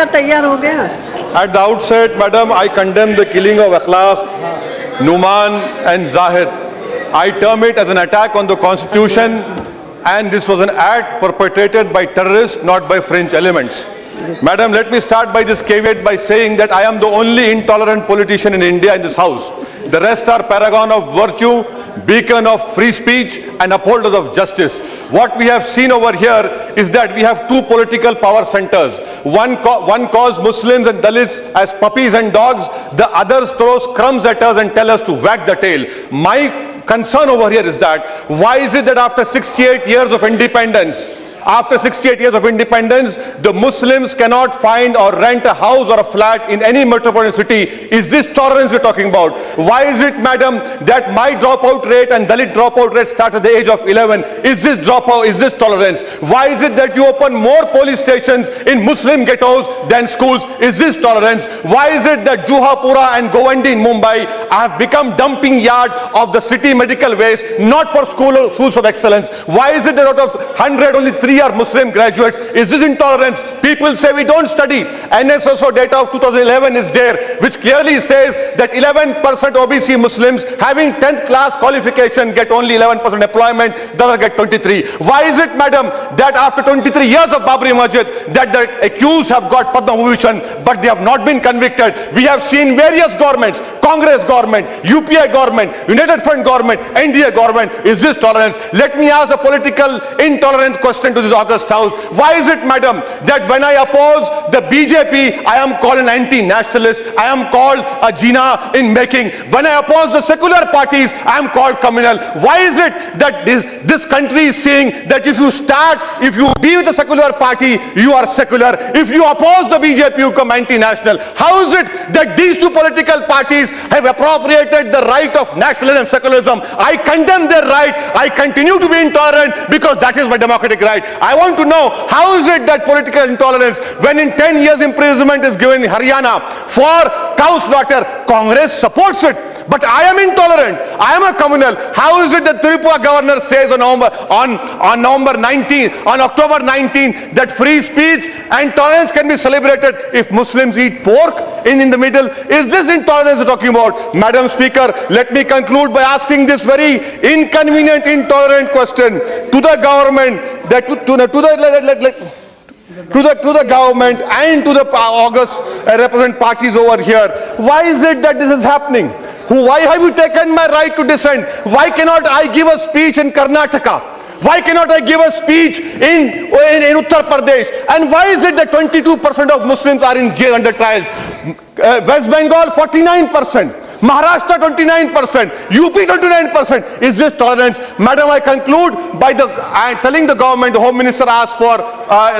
आप तैयार हो गए? At the outset, Madam, I condemn the killing of Akhlaq, Numan and Zahid. I term it as an attack on the Constitution, and this was an act perpetrated by terrorists, not by fringe elements. Madam, let me start by this caveat by saying that I am the only intolerant politician in India in this house. The rest are paragon of virtue, beacon of free speech and upholders of justice. What we have seen over here is that we have two political power centers. One calls Muslims and Dalits as puppies and dogs. The other throws crumbs at us and tell us to wag the tail. My concern over here is that why is it that after 68 years of independence, the Muslims cannot find or rent a house or a flat in any metropolitan city? Is this tolerance we're talking about? Why is it, madam, that my dropout rate and Dalit dropout rate start at the age of 11? Is this dropout? Is this tolerance? Why is it that you open more police stations in Muslim ghettos than schools? Is this tolerance? Why is it that Juhapura and Govandi in Mumbai have become dumping yard of the city medical waste, not for schools of excellence? Why is it that out of 100 only 3 are Muslim graduates? Is this intolerance? People say we don't study. NSSO data of 2011 is there, which clearly says that 11% OBC Muslims having 10th class qualification get only 11% employment, the other get 23. Why is it, madam, that after 23 years of Babri Masjid, that the accused have got Padma Bhushan, but they have not been convicted? We have seen various governments, Congress government, UPI government, United Front government, NDA government. Is this tolerance? Let me ask a political intolerant question to this august house. Why is it, madam, that when I oppose the BJP, I am called an anti-nationalist, I am called a Jina in making? When I oppose the secular parties, I am called communal. Why is it that this country is saying that if you be with the secular party, you are secular. If you oppose the BJP, you come anti-national. How is it that these two political parties have appropriated the right of nationalism and secularism? I condemn their right. I continue to be intolerant because that is my democratic right. I want to know, how is it that political intolerance, when in 10 years imprisonment is given in Haryana for cow slaughter, Congress supports it? But I am intolerant. I am a communal. How is it that Tripura governor says on October 19 that free speech and tolerance can be celebrated if Muslims eat pork in the middle? Is this intolerance we're talking about? Madam Speaker, let me conclude by asking this very inconvenient, intolerant question to the government, that to the government and to the august represent parties over here. Why is it that this is happening? Why have you taken my right to dissent? Why cannot I give a speech in Karnataka? Why cannot I give a speech in Uttar Pradesh? And why is it that 22% of Muslims are in jail under trials? West Bengal 49%. Maharashtra 29%, UP 29%. Is this tolerance? Madam, I conclude by telling the government, the Home Minister asked for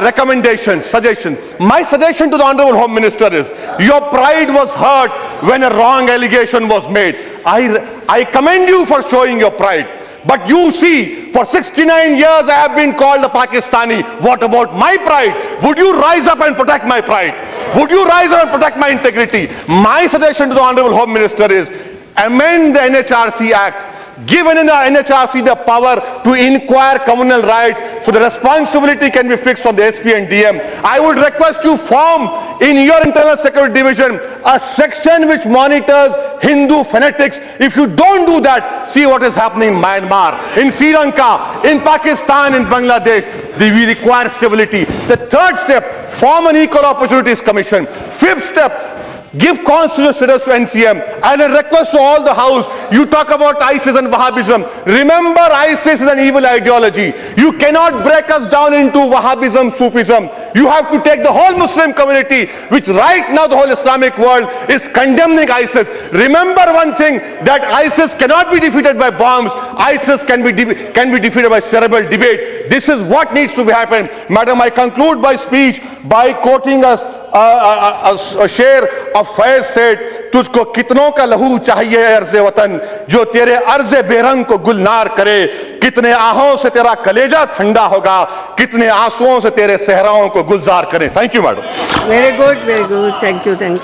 recommendations, suggestions. My suggestion to the Honorable Home Minister is, your pride was hurt when a wrong allegation was made. I commend you for showing your pride. But you see, for 69 years I have been called a Pakistani. What about my pride? Would you rise up and protect my pride? Would you rise up and protect my integrity? My suggestion to the Honorable Home Minister is, amend the NHRC Act. Given in the NHRC the power to inquire communal rights, so the responsibility can be fixed on the SP and DM. I would request you form in your internal security division a section which monitors Hindu fanatics. If you don't do that, see what is happening in Myanmar, in Sri Lanka, in Pakistan, in Bangladesh. We require stability. The third step, form an Equal Opportunities Commission. Fifth step, give constitutional status to NCM. And a request to all the House, you talk about ISIS and Wahhabism. Remember, ISIS is an evil ideology. You cannot break us down into Wahhabism, Sufism. You have to take the whole Muslim community, which right now the whole Islamic world is condemning ISIS. Remember one thing, that ISIS cannot be defeated by bombs. ISIS can be defeated by cerebral debate. This is what needs to be happen. Madam, I conclude my speech by quoting a शेर of Faiz said, तुझको कितनों का लहू चाहिए अर्ज़े वतन, जो तेरे अर्ज़े बेरंग को गुलनार करे, कितने आहों से तेरा कलेजा ठंडा होगा, कितने आंसुओं से तेरे सहराओं को गुलजार करें. Thank you, madam. Very good, thank you.